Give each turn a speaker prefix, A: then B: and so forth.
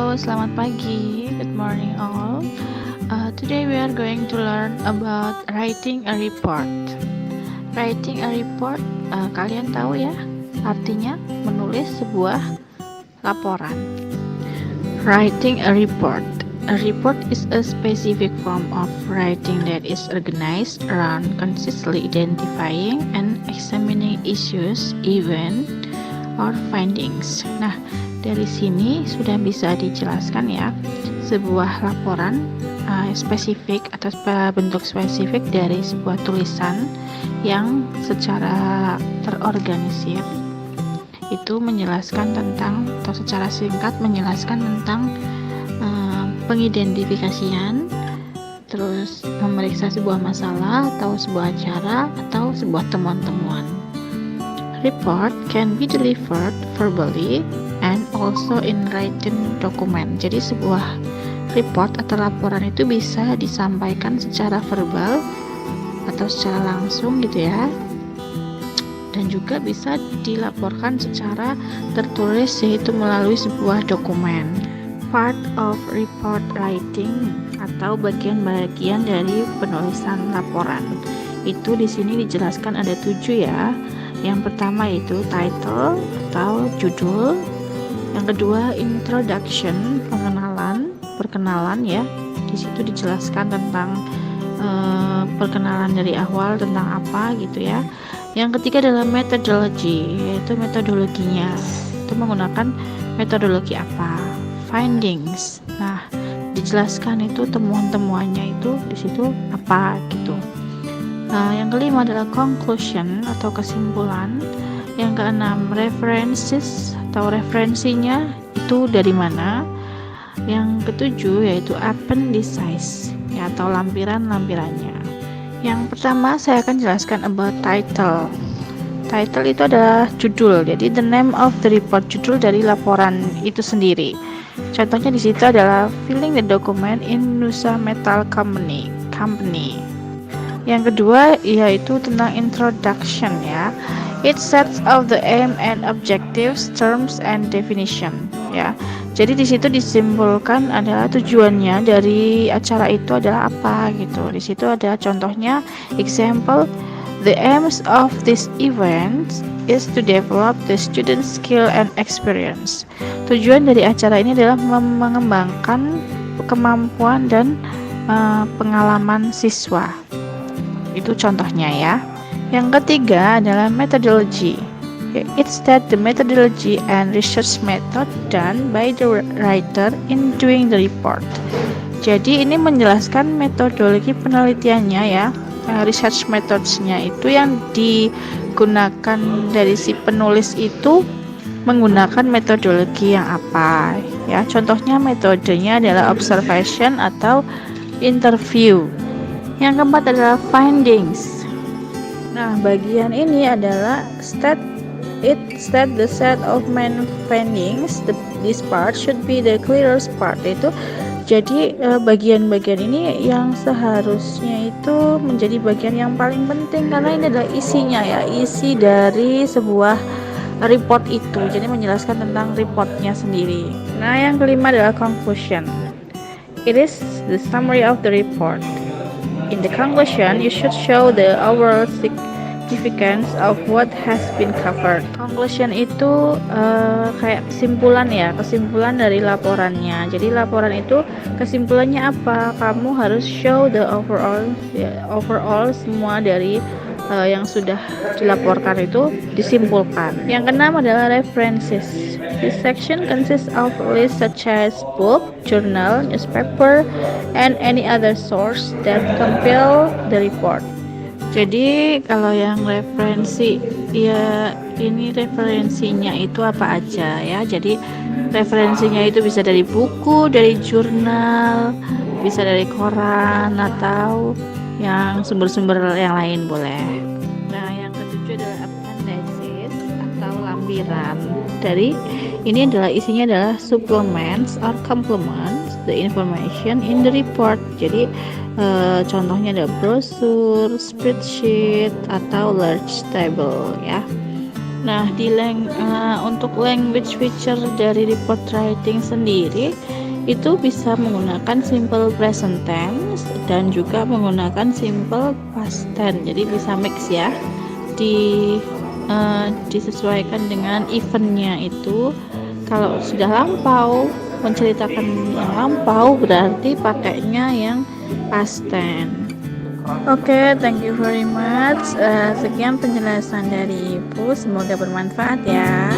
A: Halo, selamat pagi. Good morning all. Today we are going to learn about writing a report. Writing a report, kalian tahu ya, artinya menulis sebuah laporan. Writing a report. A report is a specific form of writing that is organized around consistently identifying and examining issues, events, or findings. Nah, dari sini sudah bisa dijelaskan ya, sebuah laporan spesifik atau bentuk spesifik dari sebuah tulisan yang secara terorganisir itu menjelaskan tentang, atau secara singkat menjelaskan tentang pengidentifikasian, terus memeriksa sebuah masalah atau sebuah acara atau sebuah temuan-temuan. Report can be delivered verbally and also in written document. Jadi sebuah report atau laporan itu bisa disampaikan secara verbal atau secara langsung gitu ya, dan juga bisa dilaporkan secara tertulis, yaitu melalui sebuah dokumen. Part of report writing atau bagian-bagian dari penulisan laporan itu di sini dijelaskan ada 7 ya. Yang pertama itu title atau judul. Yang kedua introduction, perkenalan ya. Di situ dijelaskan tentang perkenalan dari awal tentang apa gitu ya. Yang ketiga adalah methodology, yaitu metodologinya. Itu menggunakan metodologi apa? Findings. Nah, dijelaskan itu temuan-temuannya itu di situ apa gitu. Yang kelima adalah conclusion atau kesimpulan. Yang keenam references atau referensinya itu dari mana. Yang ketujuh yaitu appendices ya, atau lampiran-lampirannya. Yang pertama saya akan jelaskan about title. Title itu adalah judul. Jadi the name of the report, judul dari laporan itu sendiri. Contohnya di situ adalah filling the document in Nusa Metal Company. Yang kedua yaitu tentang introduction ya. It sets out the aim and objectives, terms and definition ya. Jadi di situ disimpulkan adalah tujuannya dari acara itu adalah apa gitu. Di situ ada contohnya, example, the aims of this event is to develop the student skill and experience. Tujuan dari acara ini adalah mengembangkan kemampuan dan pengalaman siswa. Itu contohnya ya. Yang ketiga adalah methodology. It states the methodology and research method done by the writer in doing the report. Jadi ini menjelaskan metodologi penelitiannya ya. Research methods-nya itu yang digunakan dari si penulis itu menggunakan metodologi yang apa ya. Contohnya metodenya adalah observation atau interview. Yang keempat adalah findings. Nah, bagian ini adalah state the set of main findings. This part should be the clearest part. Itu jadi bagian-bagian ini yang seharusnya itu menjadi bagian yang paling penting, karena ini adalah isinya ya, isi dari sebuah report itu. Jadi menjelaskan tentang reportnya sendiri. Nah, yang kelima adalah conclusion. It is the summary of the report. In the conclusion, you should show the overall significance of what has been covered. Conclusion itu kayak kesimpulan ya, kesimpulan dari laporannya. Jadi laporan itu kesimpulannya apa? Kamu harus show the overall semua dari yang sudah dilaporkan itu disimpulkan. Yang keenam adalah references. This section consists of lists such as book, journal, newspaper, and any other source that compile the report. Jadi kalau yang referensi ya, ini referensinya itu apa aja ya. Jadi referensinya itu bisa dari buku, dari jurnal, bisa dari koran, atau yang sumber-sumber yang lain boleh. Nah, yang ketujuh adalah appendices atau lampiran. Dari ini adalah isinya adalah supplements or complements the information in the report. Jadi contohnya ada brosur, spreadsheet, atau large table ya. Nah, untuk language feature dari report writing sendiri itu bisa menggunakan simple present tense dan juga menggunakan simple past tense. Jadi bisa mix ya, disesuaikan dengan eventnya itu. Kalau sudah lampau, menceritakan yang lampau, berarti pakainya yang past tense. Oke, thank you very much. Sekian penjelasan dari Ibu, semoga bermanfaat ya.